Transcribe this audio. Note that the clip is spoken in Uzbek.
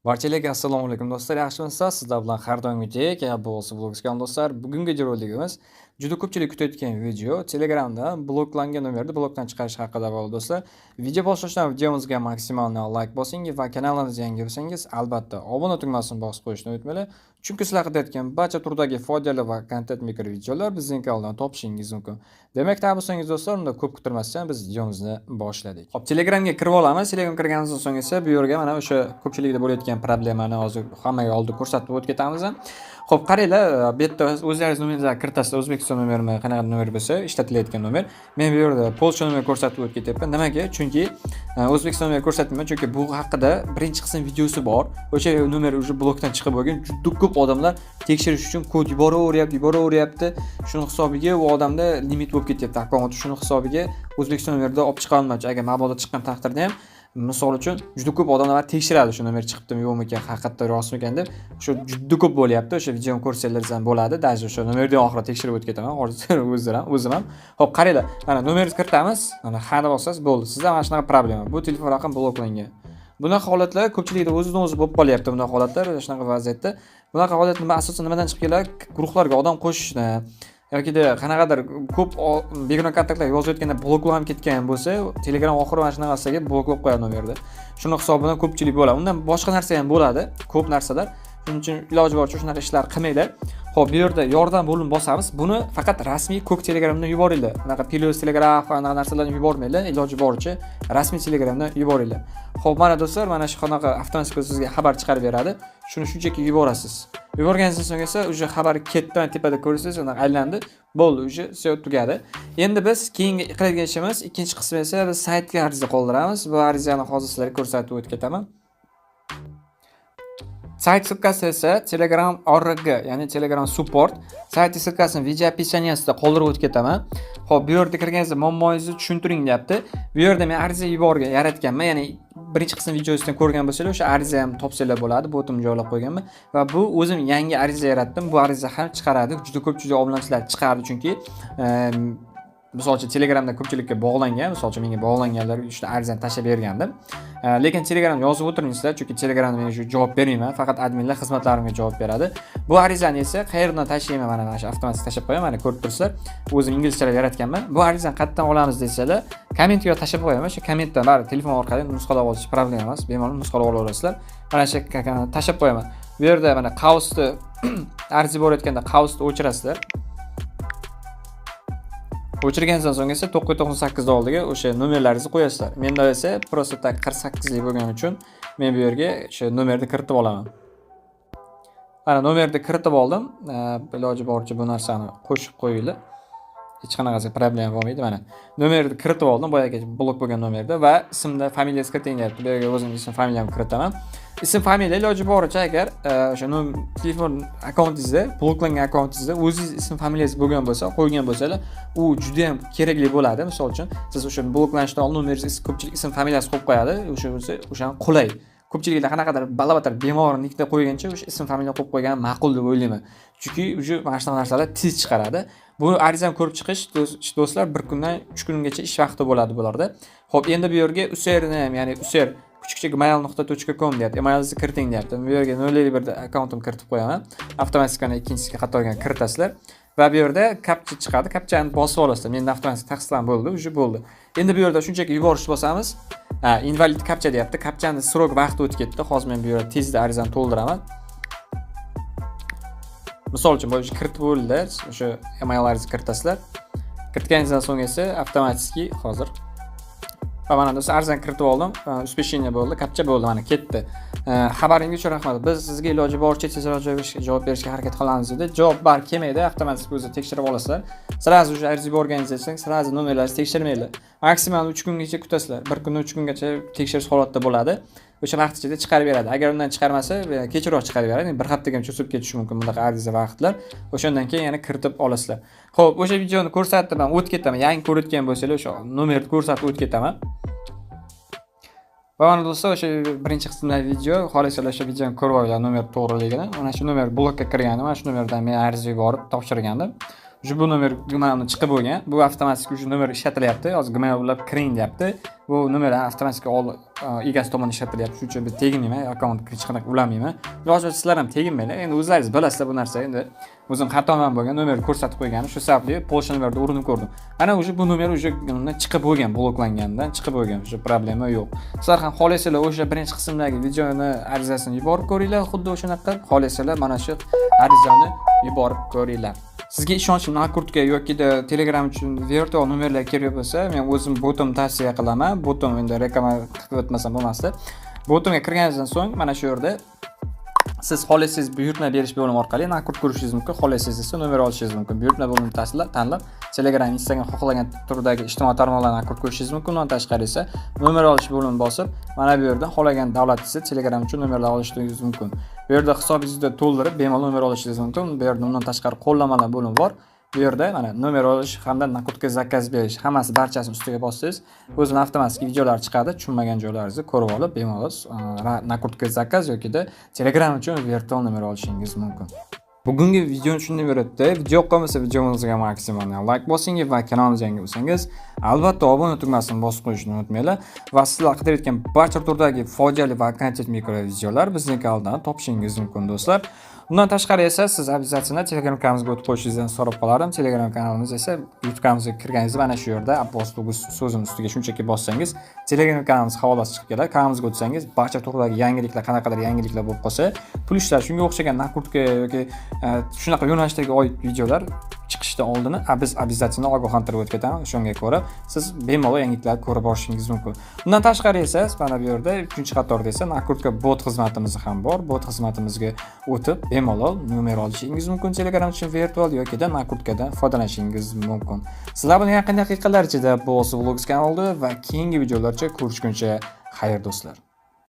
Barchalarga assalomu alaykum do'stlar, yaxshimisizlar? Sizlar bilan har doimgidek bu bo'lsa blogskam do'stlar. Bugungi videoroligimiz juda ko'pchilik kutayotgan video Telegramda bloklangan nomerni blokdan chiqarish haqida bo'ldi do'stlar. Video boshlashdan videomizga maksimal like bosing va kanalimizga yangi bo'lsangiz, albatta obuna tugmasini bosib qo'yishni unutmanglar. Chunki sizlar qilayotgan barcha turdagi foydali va content maker videolar bizning kanaldan topishingiz mumkin. Demak, tabriklaymiz do'stlar, unda ko'p kutilmasdan biz videomizni boshladik. Hop, Telegramga kirib olamiz. Telegram kirganimizdan so'ng esa bu yerga mana o'sha ko'pchilikda bo'layotgan problemani hozir hammaga oldin ko'rsatib o'tib ketamiz. Xo'p, qaranglar, bu yerda o'zlaringiz nomeringizni kiritasizlar. O'zbekiston nomerimi, qanaqa nomer bo'lsa, ishlatilayotgan nomer. Men bu yerda Polsha nomeri ko'rsatib o'tib ketyapman. Nimaga? Chunki O'zbekiston nomeri ko'rsatmayman, chunki bu haqida birinchi qism videosi bor. O'sha nomer уже blokdan chiqib bo'lgan. Juda ko'p odamlar tekshirish uchun kod yuboraveryapti. Shuni hisobiga u odamda limit bo'lib ketyapti. Akkaunt shuni hisobiga O'zbekiston nomerida olib chiqa olmaydi. Agar mabodo chiqqan taqdirda ham misol uchun juda ko'p odamlar tekshiradi shu nomer chiqibdimi yo'qmi ekan, haqiqatda rostmikan deb. O'sha juda ko'p bo'lyapti. O'sha videoni ko'rsanglaringiz ham bo'ladi. Даже o'sha nomerdan oxiri tekshirib o'tib ketaman. Hozir o'zim ham. Xo'p, qaranglar. Mana nomeringizni kiritamiz. Mana hada bosasiz, bo'ldi. Sizda mana shunaqa problema. Bu telefon raqam bloklangan. Bunaqa holatlar ko'pchilikda o'zidan o'zi bo'lib qolyapti. Bunaqa holatlar, shunaqa vaziyatda. Bunaqa holat nima asosan nimadan chiqib keladi? Guruhlarga odam qo'shishni yoki qanaqadir ko'p bego'na kontaktlar yozayotganda bloklanib ketgan bo'lsa, Telegram oxiri mana shunaqa narsaga bloklab qo'yadi nomerni. Shuni hisobidan ko'pchilik bo'ladi. Undan boshqa narsa ham bo'ladi, ko'p narsalar. Shuning uchun iloji boricha shunaqa ishlar qilmanglar. Xo'p, bu yerda yordam bo'linib bosamiz. Buni faqat rasmiy ko'k Telegramdan yuboringlar. Bunaqa Plus Telegram qanaqa narsalarni yubormanglar, iloji boricha rasmiy Telegramdan yuboringlar. Xo'p, mana do'stlar, mana shu qanaqa avtomatik sizga xabar chiqarib beradi. Shuni shunchaki yuborasiz. Yuborganingizdan so'ng esa o'sha xabar ketdi, tepada ko'rsangiz, uni aylandi. Bo'ldi, o'sha все tugadi. Endi biz keyingi qiladigan ishimiz, ikkinchi qismi esa biz saytga ariza qoldiramiz. Bu arizani hozir sizlarga ko'rsatib o'tib ketaman. Sayt ссылкасы esa Telegram org, ya'ni Telegram support. Sayt ссылкасini video описаниесida qoldirib o'tib ketaman. Xo'p, bu yerda kirganingizda muammongizni tushuntiring deyapti. Bu yerda men ariza yaratganman, ya'ni birinchi qism videosidan ko'rgan bo'lsangiz, o'sha ariza ham topsanglar bo'ladi, botim joylab qo'yganman va bu o'zim yangi ariza yaratdim. Bu ariza ham chiqaradi. Juda ko'pchilik obunachilar chiqardi, chunki misol uchun Telegramda ko'pchilikka bog'langan, misol uchun menga bog'langanlar uchun arizani tashlab bergandim. Lekin Telegramda yozib o'tiringizlar, chunki Telegramda men shu javob bermayman, faqat adminlar xizmatlarimga javob beradi. Bu arizani esa qayerdan tashlayman, mana shu avtomatik tashlab qo'yaman, mana ko'rib turibsizlar. O'zim inglizchada yaratganman. Bu arizani qayerdan olamiz desalar, kommentga tashlab qo'yaman. Shu kommentdan bari telefon orqali nusxalab olish problem emas, bemalol nusxalab olasizlar. Mana shu tashlab qo'yaman. Bu yerda mana qausni ariza borayotganda qausni o'chirasizlar. O'chirganingizdan so'ng esa 998 oldiga o'sha nomerlaringizni qo'yasizlar. Menda esa просто tak 48 lik bo'lgani uchun men bu yerga o'sha nomerni kiritib olaman. Mana nomerni kiritib oldim. Iloji boricha bu narsani qo'shib qo'yinglar. Hech qanaqasi problem bo'lmaydi. Mana nomerni kiritib oldim, boyaga blok bo'lgan nomerda va ismni, familiyangizni kiriting deyapti. Bu yerga o'zim ism, familiyamni kiritaman. Ism, familiya iloji boricha agar o'sha telefon akkauntingizda, bloklangan akkauntingizda o'zingiz ism, familiyangiz bo'lgan bo'lsa, qo'ygan bo'lsalar, u juda ham kerakli bo'ladi. Misol uchun, siz o'sha bloklanishdan oldin nomeringizni ko'pchilik ism, familiyasi qo'yib qo'yadi. O'sha qulay. Ko'pchiliklar qanaqadir balabatar bemorlikda qo'ygancha o'sha ism, familiya qo'yib qo'ygan ma'qul deb o'ylayman. Chunki o'sha mana shunaqa narsalar tez chiqaradi. Bu arizani ko'rib chiqish do'stlar 1 kundan 3 kungacha ish vaqti bo'ladi bularda. Xo'p, endi bu yerga userni ham, ya'ni user kuchukcha@gmail.com deyapti. Emailningizni kiriting deyapti. Bu yerga 001 akkauntimni kiritib qo'yaman. Avtomatikani ikkinchisiga qatorga kiritasizlar va bu yerda kapcha chiqadi. Kapchani bosib olasizlar. Menda avtomatik tasdiqlanib bo'ldi, уже bo'ldi. Endi bu yerda shunchaki yuborish bosamiz. Invalid kapcha deyapti. Kapchani srok vaqti o'tib ketdi. Hozir men bu yerda tezda arizani to'ldiraman. Misol uchun bu kiritib bo'ldi. O'sha emaillarni kiritasizlar. Kiritganingizdan so'ng esa avtomatik hozir va mana do'stlar arizani kiritib oldim. Uspesheniya bo'ldi, kapcha bo'ldi, mana ketdi. Xabaringiz uchun rahmat. Biz sizga iloji boricha tezroq javob berishga harakat qilamiz dedi. Javob bar kelmaydi, avtomatik o'zi tekshirib olasizlar. Sirazi o'sha ariza yuborganingizni aytsang, sirazi nomerlaringizni tekshirmaydi. Maksimal 3 kungacha kutasizlar. 1 kundan 3 kungacha tekshirish holatda bo'ladi. O'sha vaqt ichida chiqarib beradi. Agar undan chiqarmasa, kechroq chiqarib beradi. Bir haftaga cho'zib ketishi mumkin bunaqa ariza vaqtlar. O'shandan keyin yana kiritib olasizlar. Xo'p, o'sha videoni ko'rsatdim, men o'tib ketaman. Yangi ko'rayotgan bo'lsangiz, o'sha nomerni ko'rsatib o'tib ketaman. Va mana do'stlar, o'sha birinchi qismdagi video, xohlasanglar o'sha videoni ko'rib olinglar nomer to'g'riligini. Mana shu nomer blokka kirgani, mana shu nomerdan men ariza yuborib topshirgandim. Bu nomer Gmaildan chiqib bo'lgan. Bu avtomatik o'sha nomer ishlatilyapti. Hozir Gmail bilan kiring deyapti. Bu nomerni avtomatik egasi tomonidan ishlatilyapti. Shuning uchun biz teginmayman, akkauntga hech qanaqa ulanmayman. Yozib sizlar ham teginmanglar. Endi o'zlaringiz bilasizlar bu narsa. Endi o'zim xatoman bo'lgan nomerni ko'rsatib qo'yganim shu sababli Polsha nomerida urinib ko'rdim. Ana o'sha bu nomer o'sha chiqib bo'lgan, bloklangandan chiqib bo'lgan. O'sha problema yo'q. Sizlar ham xohlaysizlar o'sha birinchi qismdagi videoni arizasini yuborib ko'ringlar, xuddi o'shanaqa xohlaysizlar mana shu arizani yuborib ko'ringlar. Sizga ishonchim nakurtka yoki Telegram uchun virtual nomerlar kerak bo'lsa, men o'zim botim tavsiya qilaman. Botim endi reklama qilib o'tmasam bo'lmasdi. Botimga kirganingizdan so'ng mana shu yerda siz xohlasangiz buyurtma berish bo'limi orqali nakurt ko'rishingiz mumkin. Xohlasangiz esa nomer olishingiz mumkin. Buyurtma bo'limini tanlab, Telegram, Instagram xohlagan turdagi ijtimoiy tarmoqlarni nakurt ko'rishingiz mumkin. Undan tashqari esa nomer olish bo'limini bosib, mana bu yerdan xohlagan davlatingiz Telegram uchun nomerlar olishingiz mumkin. Bu yerda hisobingizda to'ldirib, bemalol nomer olishingiz mumkin. Bu yerda undan tashqari qo'llamalar bo'limi bor. Bu yerda mana nomer olish hamda nakurtga zakaz berish hammasi barchasini ustiga bossangiz, o'zining avtomatik videolar chiqadi. Tushunmagan joylaringizni ko'rib olib, bemalol nakurtga zakaz yoki Telegram uchun virtual nomer olishingiz mumkin. Bugungi videoni shunday iboratda. Video yoqqanmasa videomizga maksimal like bosing va kanalimizga yangi bo'lsangiz, albatta obuna tugmasini bosib qo'yishni unutmanglar va sizlar qidirayotgan barcha turdagi foydali va kontent mikro videolar bizning kanaldan topishingiz mumkin do'stlar. Bundan tashqari esa siz obязательно Telegram kanalimizga o'tib qo'yishingizni so'rab qolarim. Telegram kanalimiz esa YouTube kanalimizga kirganingizda mana shu yerda Abbos Luguz so'zining ustiga shunchaki bossangiz, Telegram kanalimiz havolasi chiqib keladi. Kanalimizga o'tsangiz, barcha turdagi yangiliklar, qanaqadir yangiliklar bo'lib qolsa, pulishlar shunga o'xshagan nakurtka yoki shunaqa yo'nalishdagi oid videolar chiqishdan oldin biz obязательно ogohlantirib o'tib ketamiz. Shunga ko'ra siz bemalol yangiliklarni ko'rib borishingiz mumkin. Bundan tashqari esa mana bu yerda 3-qatorda esa nakurtka bot xizmatimiz ham bor. Bot xizmatimizga o'tib bemalol nomer olishingiz mumkin. Telegram uchun virtual yoki nakurtkadan foydalanishingiz mumkin. Sizlar bilan yaqin daqiqalar ichida Boss Vlogs kanalida va keyingi videolarcha ko'rishguncha xayr do'stlar.